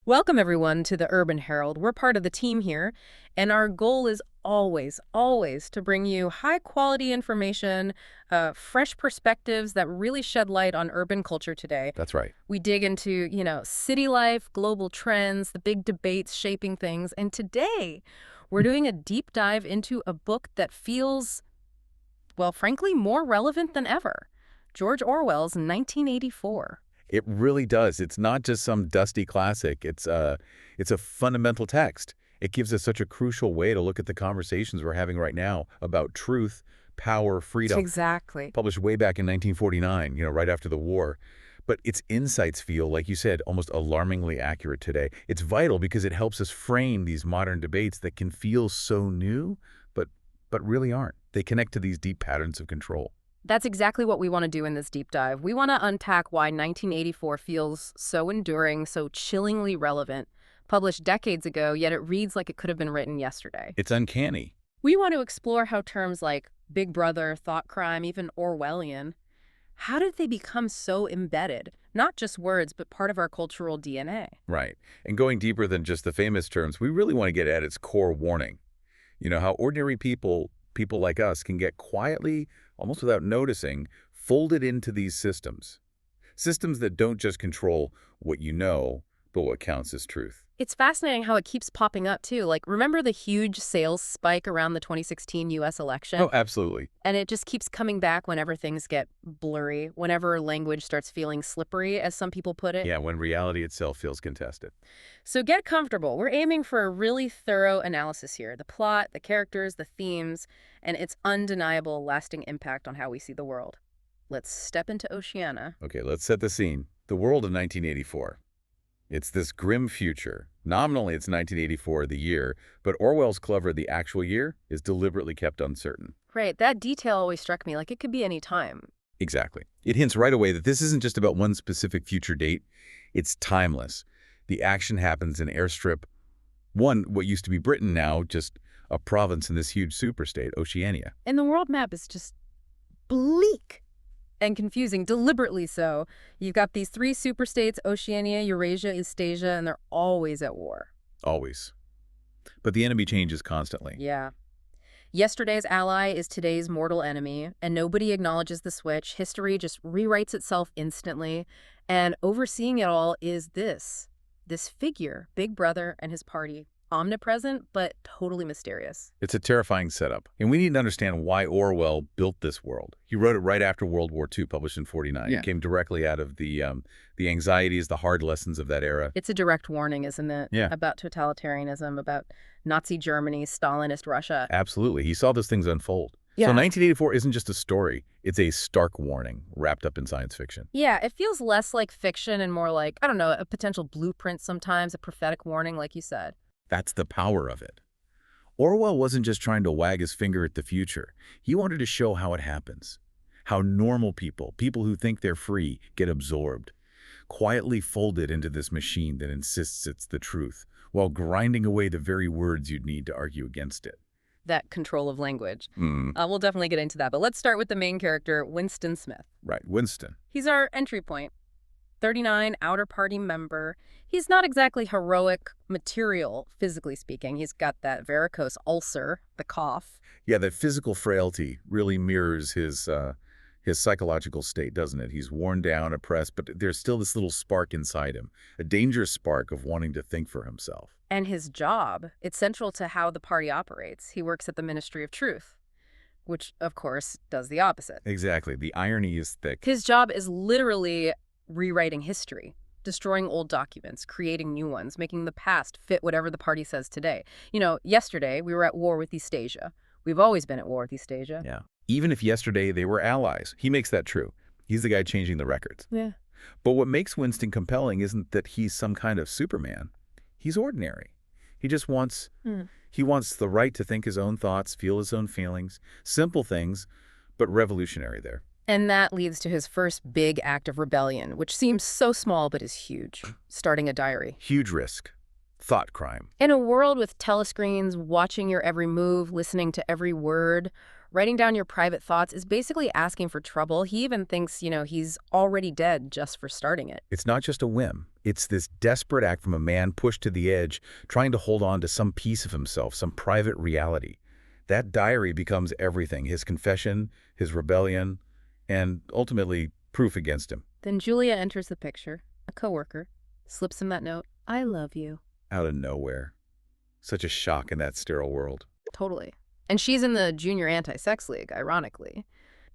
Welcome, everyone, to the Urban Herald. We're part of the team here, and our goal is always, always to bring you high-quality information, fresh perspectives that really shed light on urban culture today. That's right. We dig into, city life, global trends, the big debates shaping things, and today we're doing a deep dive into a book that feels, well, frankly, more relevant than ever. George Orwell's 1984. It really does. It's not just some dusty classic. It's a fundamental text. It gives us such a crucial way to look at the conversations we're having right now about truth, power, freedom. Exactly. Published way back in 1949, right after the war. But its insights feel, like you said, almost alarmingly accurate today. It's vital because it helps us frame these modern debates that can feel so new, but really aren't. They connect to these deep patterns of control. That's exactly what we want to do in this deep dive. We want to unpack why 1984 feels so enduring, so chillingly relevant. Published decades ago, yet it reads like it could have been written yesterday. It's uncanny. We want to explore how terms like Big Brother, Thoughtcrime, even Orwellian, how did they become so embedded? Not just words, but part of our cultural DNA. Right. And going deeper than just the famous terms, we really want to get at its core warning. How ordinary people like us, can get quietly, almost without noticing, folded into these systems. Systems that don't just control what you know, but what counts as truth. It's fascinating how it keeps popping up, too. Like, remember the huge sales spike around the 2016 U.S. election? Oh, absolutely. And it just keeps coming back whenever things get blurry, whenever language starts feeling slippery, as some people put it. Yeah, when reality itself feels contested. So get comfortable. We're aiming for a really thorough analysis here. The plot, the characters, the themes, and its undeniable lasting impact on how we see the world. Let's step into Oceania. Okay, let's set the scene. The world of 1984. It's this grim future. Nominally, it's 1984, the year, but Orwell's clever, the actual year is deliberately kept uncertain. Right, that detail always struck me, like it could be any time. Exactly. It hints right away that this isn't just about one specific future date. It's timeless. The action happens in airstrip 1, what used to be Britain now, just a province in this huge superstate, Oceania. And the world map is just bleak and confusing, deliberately so. You've got these 3 superstates, Oceania, Eurasia, Eastasia, and they're always at war. Always. But the enemy changes constantly. Yeah. Yesterday's ally is today's mortal enemy, and nobody acknowledges the switch. History just rewrites itself instantly, and overseeing it all is this figure, Big Brother and his party. Omnipresent, but totally mysterious. It's a terrifying setup, and we need to understand why Orwell built this world. He wrote it right after World War II, published in '49. It came directly out of the anxieties, the hard lessons of that era. It's a direct warning, isn't it? Yeah. About totalitarianism, about Nazi Germany, Stalinist Russia. Absolutely. He saw those things unfold. Yeah. So 1984 isn't just a story. It's a stark warning wrapped up in science fiction. Yeah, it feels less like fiction and more like, I don't know, a potential blueprint sometimes, a prophetic warning, like you said. That's the power of it. Orwell wasn't just trying to wag his finger at the future. He wanted to show how it happens. How normal people who think they're free, get absorbed, quietly folded into this machine that insists it's the truth, while grinding away the very words you'd need to argue against it. That control of language. We'll definitely get into that, but let's start with the main character, Winston Smith. Right, Winston. He's our entry point. 39, outer party member. He's not exactly heroic material, physically speaking. He's got that varicose ulcer, the cough. Yeah, that physical frailty really mirrors his psychological state, doesn't it? He's worn down, oppressed, but there's still this little spark inside him, a dangerous spark of wanting to think for himself. And his job, it's central to how the party operates. He works at the Ministry of Truth, which, of course, does the opposite. Exactly. The irony is thick. His job is literally rewriting history, destroying old documents, creating new ones, making the past fit whatever the party says today. Yesterday we were at war with Eastasia. We've always been at war with Eastasia. Yeah. Even if yesterday they were allies, he makes that true. He's the guy changing the records. Yeah. But what makes Winston compelling isn't that he's some kind of Superman. He's ordinary. He just wants, he wants the right to think his own thoughts, feel his own feelings, simple things, but revolutionary there. And that leads to his first big act of rebellion, which seems so small but is huge, starting a diary. Huge risk. Thoughtcrime. In a world with telescreens watching your every move, listening to every word, Writing down your private thoughts is basically asking for trouble. He even thinks, he's already dead just for starting it. It's not just a whim. It's this desperate act from a man pushed to the edge, trying to hold on to some piece of himself, some private reality. That diary becomes everything, his confession, his rebellion, and ultimately proof against him. Then Julia enters the picture, a coworker, slips him that note, "I love you." Out of nowhere. Such a shock in that sterile world. Totally. And she's in the junior anti-sex league, ironically.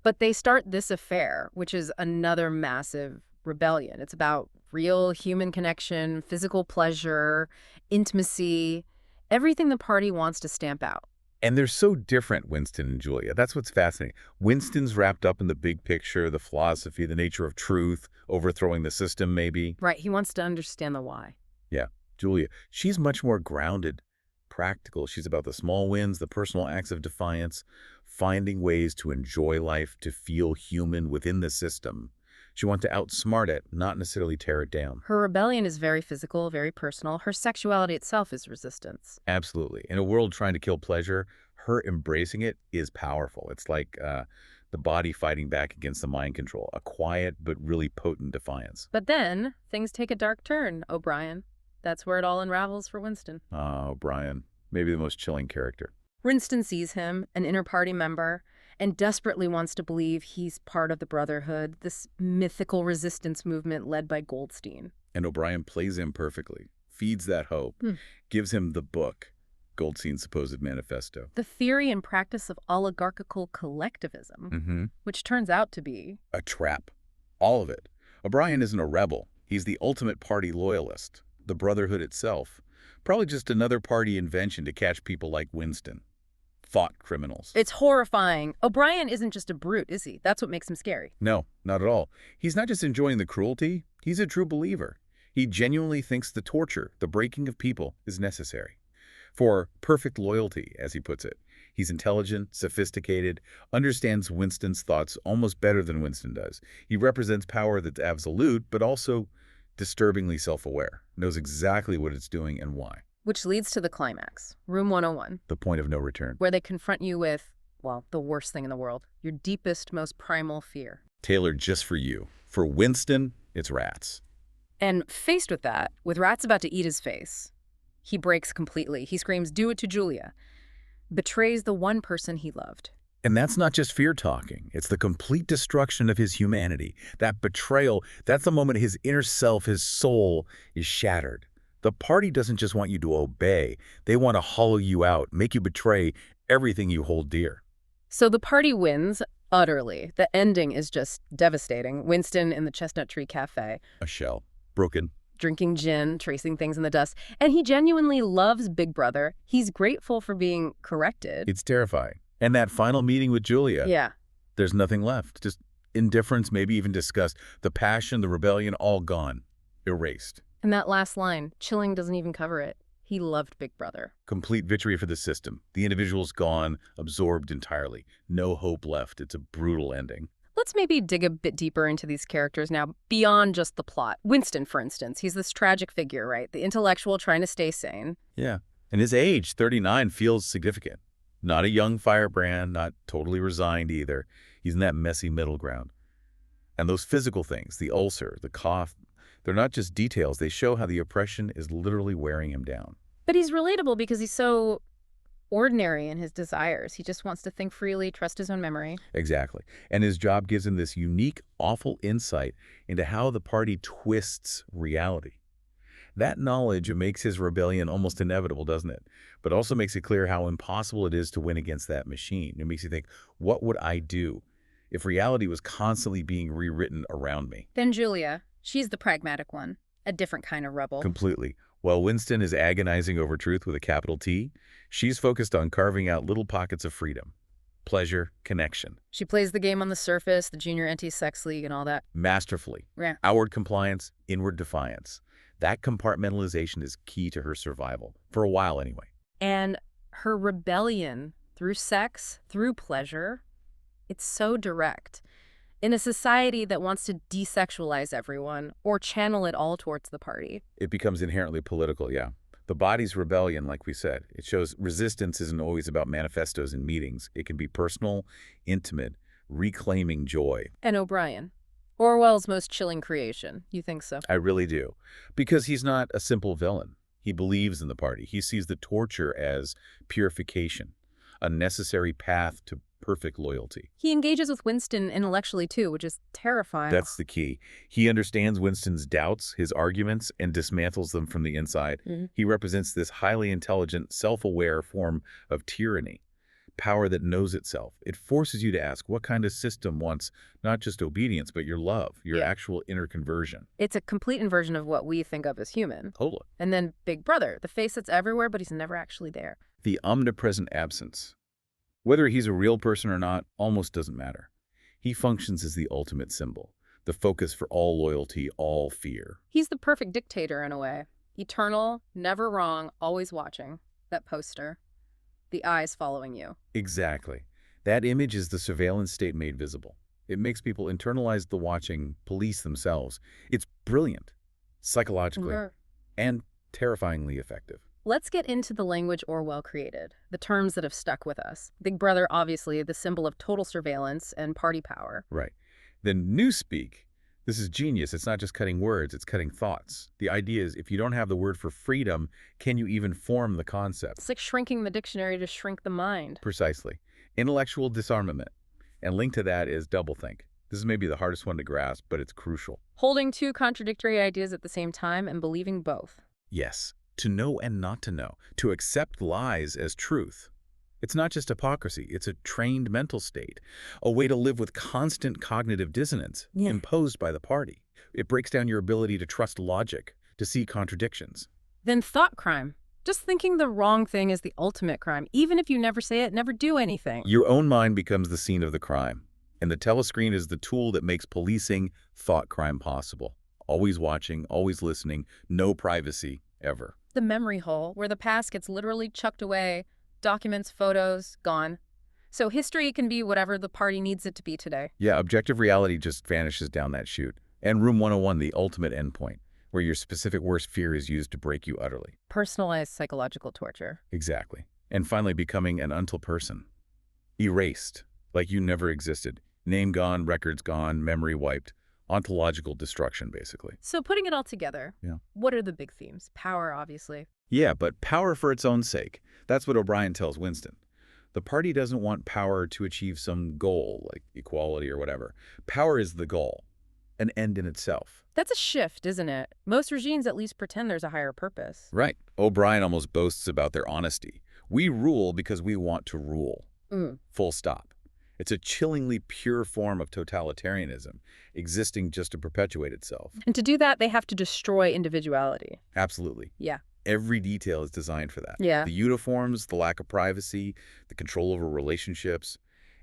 But they start this affair, which is another massive rebellion. It's about real human connection, physical pleasure, intimacy, everything the party wants to stamp out. And they're so different, Winston and Julia. That's what's fascinating. Winston's wrapped up in the big picture, the philosophy, the nature of truth, overthrowing the system, maybe. Right, he wants to understand the why. Yeah, Julia, she's much more grounded, practical. She's about the small wins, the personal acts of defiance, finding ways to enjoy life, to feel human within the system. She wants to outsmart it, not necessarily tear it down. Her rebellion is very physical, very personal. Her sexuality itself is resistance. Absolutely. In a world trying to kill pleasure, her embracing it is powerful. It's like the body fighting back against the mind control, a quiet but really potent defiance. But then, things take a dark turn, O'Brien. That's where it all unravels for Winston. O'Brien, maybe the most chilling character. Winston sees him, an inter-party member, and desperately wants to believe he's part of the Brotherhood, this mythical resistance movement led by Goldstein. And O'Brien plays him perfectly, feeds that hope, gives him the book, Goldstein's supposed manifesto. The theory and practice of oligarchical collectivism, which turns out to be a trap. All of it. O'Brien isn't a rebel. He's the ultimate party loyalist. The Brotherhood itself. Probably just another party invention to catch people like Winston. Thought criminals. It's horrifying. O'Brien isn't just a brute, is he? That's what makes him scary. No, not at all. He's not just enjoying the cruelty. He's a true believer. He genuinely thinks the torture, the breaking of people, is necessary. For perfect loyalty, as he puts it. He's intelligent, sophisticated, understands Winston's thoughts almost better than Winston does. He represents power that's absolute, but also disturbingly self-aware. Knows exactly what it's doing and why. Which leads to the climax, Room 101. The point of no return. Where they confront you with, well, the worst thing in the world. Your deepest, most primal fear. Tailored just for you. For Winston, it's rats. And faced with that, with rats about to eat his face, he breaks completely. He screams, "Do it to Julia." Betrays the one person he loved. And that's not just fear talking. It's the complete destruction of his humanity. That betrayal, that's the moment his inner self, his soul, is shattered. The party doesn't just want you to obey. They want to hollow you out, make you betray everything you hold dear. So the party wins utterly. The ending is just devastating. Winston in the Chestnut Tree Cafe. A shell. Broken. Drinking gin, tracing things in the dust. And he genuinely loves Big Brother. He's grateful for being corrected. It's terrifying. And that final meeting with Julia. Yeah. There's nothing left. Just indifference, maybe even disgust. The passion, the rebellion, all gone. Erased. And that last line, Chilling doesn't even cover it. He loved Big Brother. Complete victory for the system. The individual's gone, absorbed entirely. No hope left. It's a brutal ending. Let's maybe dig a bit deeper into these characters now, beyond just the plot. Winston, for instance, he's this tragic figure, right? The intellectual trying to stay sane. Yeah. And his age, 39, feels significant. Not a young firebrand, not totally resigned either. He's in that messy middle ground. And those physical things, the ulcer, the cough, they're not just details. They show how the oppression is literally wearing him down. But he's relatable because he's so ordinary in his desires. He just wants to think freely, trust his own memory. Exactly. And his job gives him this unique, awful insight into how the party twists reality. That knowledge makes his rebellion almost inevitable, doesn't it? But also makes it clear how impossible it is to win against that machine. It makes you think, what would I do if reality was constantly being rewritten around me? Then Julia, she's the pragmatic one, a different kind of rebel. Completely. While Winston is agonizing over truth with a capital T, she's focused on carving out little pockets of freedom, pleasure, connection. She plays the game on the surface, the junior anti-sex league and all that. Masterfully. Yeah. Outward compliance, inward defiance. That compartmentalization is key to her survival, for a while anyway. And her rebellion through sex, through pleasure, it's so direct. In a society that wants to desexualize everyone or channel it all towards the party. It becomes inherently political, yeah. The body's rebellion, like we said. It shows resistance isn't always about manifestos and meetings. It can be personal, intimate, reclaiming joy. And O'Brien. Orwell's most chilling creation. You think so? I really do. Because he's not a simple villain. He believes in the party. He sees the torture as purification, a necessary path to perfect loyalty. He engages with Winston intellectually, too, which is terrifying. That's the key. He understands Winston's doubts, his arguments, and dismantles them from the inside. He represents this highly intelligent, self-aware form of tyranny, power that knows itself. It forces you to ask what kind of system wants not just obedience, but your love, your actual inner conversion. It's a complete inversion of what we think of as human. Totally. And then Big Brother, the face that's everywhere, but he's never actually there. The omnipresent absence. Whether he's a real person or not almost doesn't matter. He functions as the ultimate symbol, the focus for all loyalty, all fear. He's the perfect dictator in a way. Eternal, never wrong, always watching. That poster. The eyes following you. Exactly. That image is the surveillance state made visible. It makes people internalize the watching, police themselves. It's brilliant, psychologically, and terrifyingly effective. Let's get into the language Orwell created, the terms that have stuck with us. Big Brother, obviously, the symbol of total surveillance and party power. Right. Then Newspeak. This is genius. It's not just cutting words, it's cutting thoughts. The idea is if you don't have the word for freedom, can you even form the concept? It's like shrinking the dictionary to shrink the mind. Precisely. Intellectual disarmament. And linked to that is doublethink. This is maybe the hardest one to grasp, but it's crucial. Holding two contradictory ideas at the same time and believing both. Yes. To know and not to know. To accept lies as truth. It's not just hypocrisy. It's a trained mental state, a way to live with constant cognitive dissonance imposed by the party. It breaks down your ability to trust logic, to see contradictions. Then thoughtcrime. Just thinking the wrong thing is the ultimate crime. Even if you never say it, never do anything. Your own mind becomes the scene of the crime, and the telescreen is the tool that makes policing thought crime possible. Always watching, always listening, no privacy, ever. The memory hole, where the past gets literally chucked away, documents, photos, gone. So history can be whatever the party needs it to be today. Yeah, objective reality just vanishes down that chute. And Room 101, the ultimate endpoint, where your specific worst fear is used to break you utterly. Personalized psychological torture. Exactly. And finally becoming an until person. Erased, like you never existed. Name gone, records gone, memory wiped. Ontological destruction, basically. So putting it all together, what are the big themes? Power, obviously. Yeah, but power for its own sake. That's what O'Brien tells Winston. The party doesn't want power to achieve some goal, like equality or whatever. Power is the goal, an end in itself. That's a shift, isn't it? Most regimes at least pretend there's a higher purpose. Right. O'Brien almost boasts about their honesty. We rule because we want to rule. Full stop. It's a chillingly pure form of totalitarianism, existing just to perpetuate itself. And to do that, they have to destroy individuality. Absolutely. Yeah. Every detail is designed for that. Yeah. The uniforms, the lack of privacy, the control over relationships.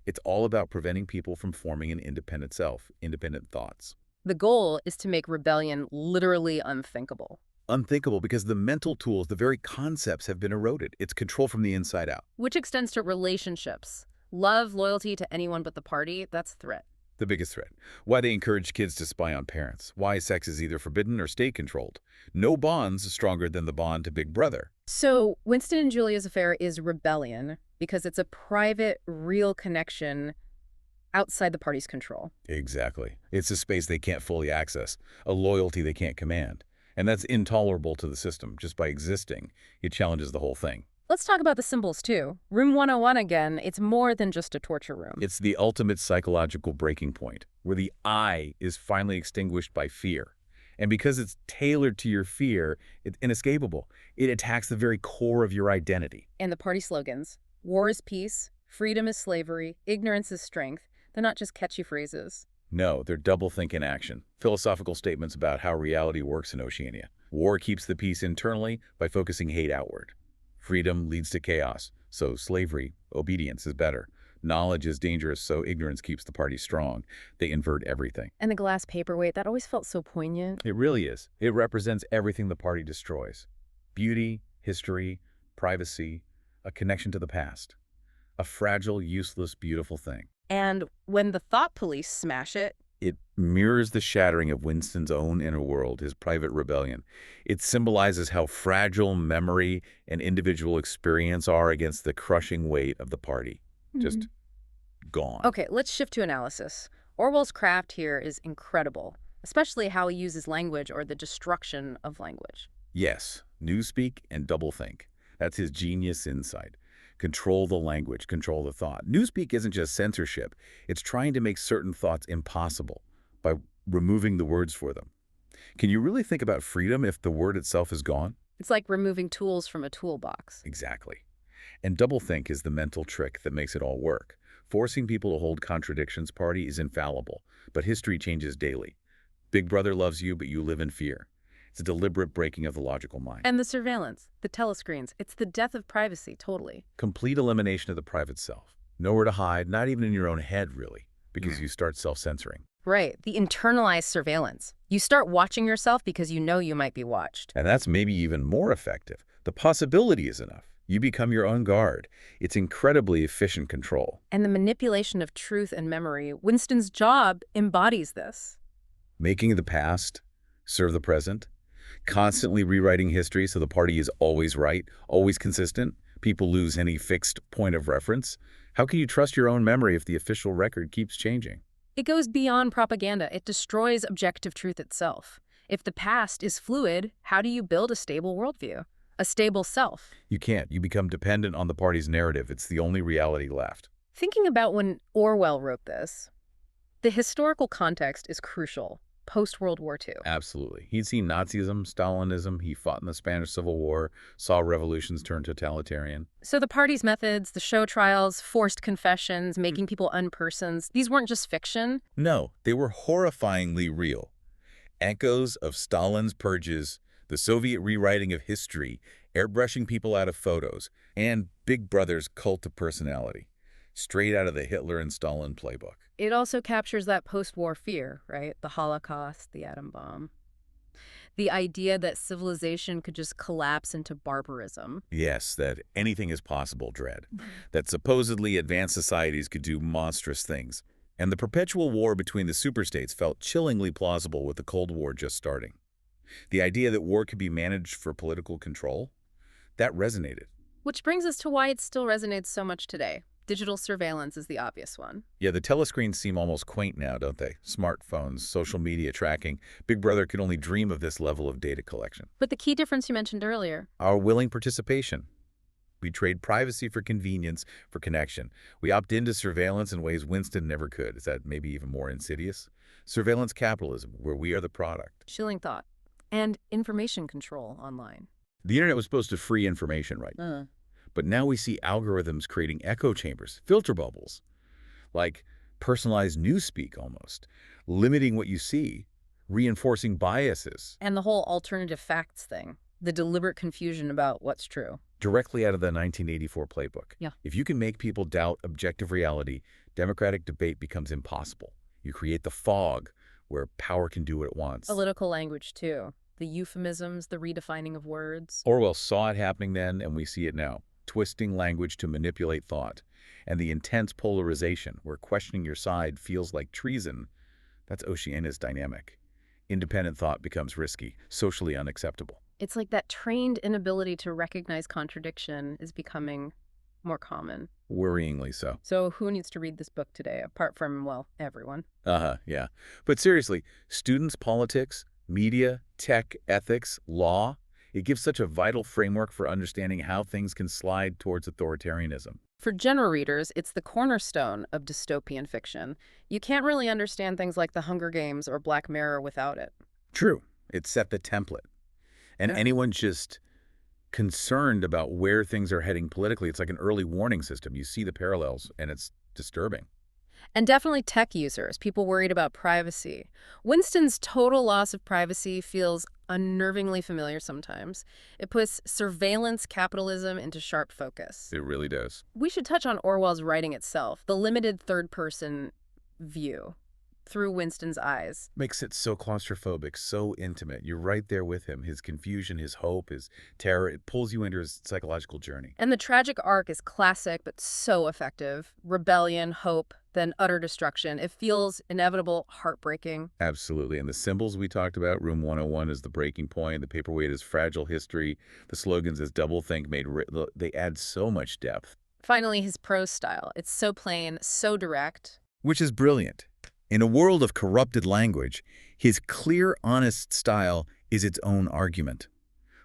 It's all about preventing people from forming an independent self, independent thoughts. The goal is to make rebellion literally unthinkable. Unthinkable because the mental tools, the very concepts have been eroded. It's control from the inside out. Which extends to relationships. Love, loyalty to anyone but the party, that's a threat. The biggest threat. Why they encourage kids to spy on parents. Why sex is either forbidden or state-controlled. No bond's stronger than the bond to Big Brother. So Winston and Julia's affair is rebellion because it's a private, real connection outside the party's control. Exactly. It's a space they can't fully access, a loyalty they can't command. And that's intolerable to the system. Just by existing, it challenges the whole thing. Let's talk about the symbols, too. Room 101 again, it's more than just a torture room. It's the ultimate psychological breaking point, where the I is finally extinguished by fear. And because it's tailored to your fear, it's inescapable. It attacks the very core of your identity. And the party slogans. War is peace, freedom is slavery, ignorance is strength. They're not just catchy phrases. No, they're doublethink in action. Philosophical statements about how reality works in Oceania. War keeps the peace internally by focusing hate outward. Freedom leads to chaos, so slavery, obedience is better. Knowledge is dangerous, so ignorance keeps the party strong. They invert everything. And the glass paperweight, that always felt so poignant. It really is. It represents everything the party destroys. Beauty, history, privacy, a connection to the past. A fragile, useless, beautiful thing. And when the thought police smash it, It mirrors the shattering of Winston's own inner world, his private rebellion. It symbolizes how fragile memory and individual experience are against the crushing weight of the party. Just gone. Okay, let's shift to analysis. Orwell's craft here is incredible, especially how he uses language or the destruction of language. Yes, Newspeak and Doublethink. That's his genius insight. Control the language, control the thought. Newspeak isn't just censorship. It's trying to make certain thoughts impossible by removing the words for them. Can you really think about freedom if the word itself is gone? It's like removing tools from a toolbox. Exactly. And doublethink is the mental trick that makes it all work. Forcing people to hold contradictions party is infallible, but history changes daily. Big Brother loves you, but you live in fear. It's a deliberate breaking of the logical mind. And the surveillance, the telescreens, it's the death of privacy, totally. Complete elimination of the private self. Nowhere to hide, not even in your own head, really, because you start self-censoring. Right, the internalized surveillance. You start watching yourself because you know you might be watched. And that's maybe even more effective. The possibility is enough. You become your own guard. It's incredibly efficient control. And the manipulation of truth and memory, Winston's job embodies this. Making the past serve the present. Constantly rewriting history so the party is always right, always consistent. People lose any fixed point of reference. How can you trust your own memory if the official record keeps changing? It goes beyond propaganda. It destroys objective truth itself. If the past is fluid, how do you build a stable worldview? A stable self? You can't. You become dependent on the party's narrative. It's the only reality left. Thinking about when Orwell wrote this, the historical context is crucial. Post-World War II. Absolutely. He'd seen Nazism, Stalinism, he fought in the Spanish Civil War, saw revolutions turn totalitarian. So the party's methods, the show trials, forced confessions, making people unpersons, these weren't just fiction. No, they were horrifyingly real. Echoes of Stalin's purges, the Soviet rewriting of history, airbrushing people out of photos, and Big Brother's cult of personality. Straight out of the Hitler and Stalin playbook. It also captures that post-war fear, right? The Holocaust, the atom bomb. The idea that civilization could just collapse into barbarism. Yes, that anything is possible dread. That supposedly advanced societies could do monstrous things. And the perpetual war between the superstates felt chillingly plausible with the Cold War just starting. The idea that war could be managed for political control, that resonated. Which brings us to why it still resonates so much today. Digital surveillance is the obvious one. Yeah, the telescreens seem almost quaint now, don't they? Smartphones, social media tracking. Big Brother could only dream of this level of data collection. But the key difference you mentioned earlier. Our willing participation. We trade privacy for convenience, for connection. We opt into surveillance in ways Winston never could. Is that maybe even more insidious? Surveillance capitalism, where we are the product. Chilling thought. And information control online. The internet was supposed to free information, right? But now we see algorithms creating echo chambers, filter bubbles, like personalized newspeak almost, limiting what you see, reinforcing biases. And the whole alternative facts thing, the deliberate confusion about what's true. Directly out of the 1984 playbook. Yeah. If you can make people doubt objective reality, democratic debate becomes impossible. You create the fog where power can do what it wants. Political language, too. The euphemisms, the redefining of words. Orwell saw it happening then, and we see it now. Twisting language to manipulate thought, and the intense polarization where questioning your side feels like treason, that's Oceania's dynamic. Independent thought becomes risky, socially unacceptable. It's like that trained inability to recognize contradiction is becoming more common. Worryingly so. So who needs to read this book today, apart from, well, everyone? Yeah. But seriously, students, politics, media, tech, ethics, law, it gives such a vital framework for understanding how things can slide towards authoritarianism. For general readers, it's the cornerstone of dystopian fiction. You can't really understand things like The Hunger Games or Black Mirror without it. True. It set the template. And anyone just concerned about where things are heading politically, it's like an early warning system. You see the parallels, and it's disturbing. And definitely tech users, people worried about privacy. Winston's total loss of privacy feels unnervingly familiar sometimes. It puts surveillance capitalism into sharp focus. It really does. We should touch on Orwell's writing itself, the limited third-person view. through Winston's eyes. Makes it so claustrophobic, so intimate. You're right there with him. His confusion, his hope, his terror, it pulls you into his psychological journey. And the tragic arc is classic, but so effective. Rebellion, hope, then utter destruction. It feels inevitable, heartbreaking. Absolutely. And the symbols we talked about, Room 101 is the breaking point, the paperweight is fragile history, the slogans is doublethink they add so much depth. Finally, his prose style. It's so plain, so direct. Which is brilliant. In a world of corrupted language, his clear, honest style is its own argument.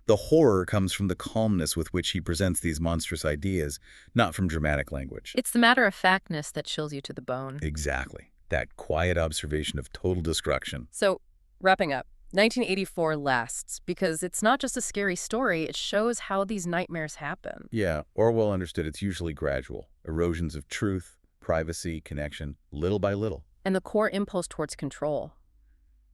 The horror comes from the calmness with which he presents these monstrous ideas, not from dramatic language. It's the matter-of-factness that chills you to the bone. Exactly. That quiet observation of total destruction. So, wrapping up, 1984 lasts because it's not just a scary story, it shows how these nightmares happen. Yeah, Orwell understood it's usually gradual. Erosions of truth, privacy, connection, little by little. And the core impulse towards control,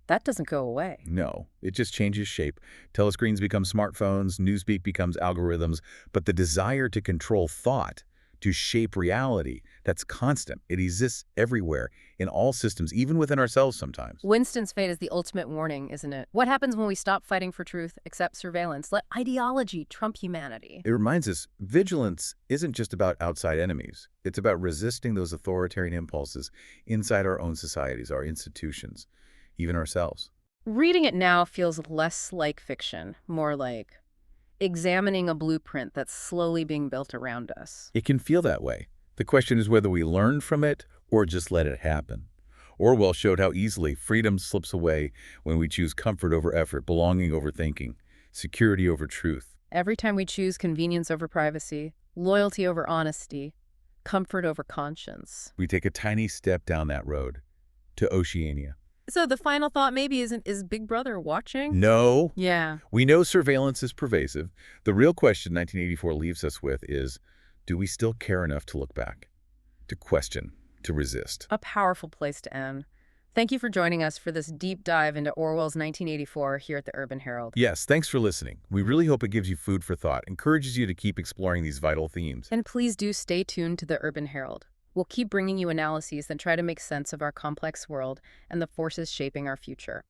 that doesn't go away. No, it just changes shape. Telescreens become smartphones, Newspeak becomes algorithms, but the desire to control thought, to shape reality, that's constant. It exists everywhere, in all systems, even within ourselves sometimes. Winston's fate is the ultimate warning, isn't it? What happens when we stop fighting for truth, accept surveillance, let ideology trump humanity? It reminds us, vigilance isn't just about outside enemies. It's about resisting those authoritarian impulses inside our own societies, our institutions, even ourselves. Reading it now feels less like fiction, more like examining a blueprint that's slowly being built around us. It can feel that way. The question is whether we learn from it or just let it happen. Orwell showed how easily freedom slips away when we choose comfort over effort, belonging over thinking, security over truth. Every time we choose convenience over privacy, loyalty over honesty, comfort over conscience. We take a tiny step down that road to Oceania. So the final thought maybe is Big Brother watching? No. Yeah. We know surveillance is pervasive. The real question 1984 leaves us with is, do we still care enough to look back, to question, to resist? A powerful place to end. Thank you for joining us for this deep dive into Orwell's 1984 here at the Urban Herald. Yes, thanks for listening. We really hope it gives you food for thought, encourages you to keep exploring these vital themes. And please do stay tuned to the Urban Herald. We'll keep bringing you analyses that try to make sense of our complex world and the forces shaping our future.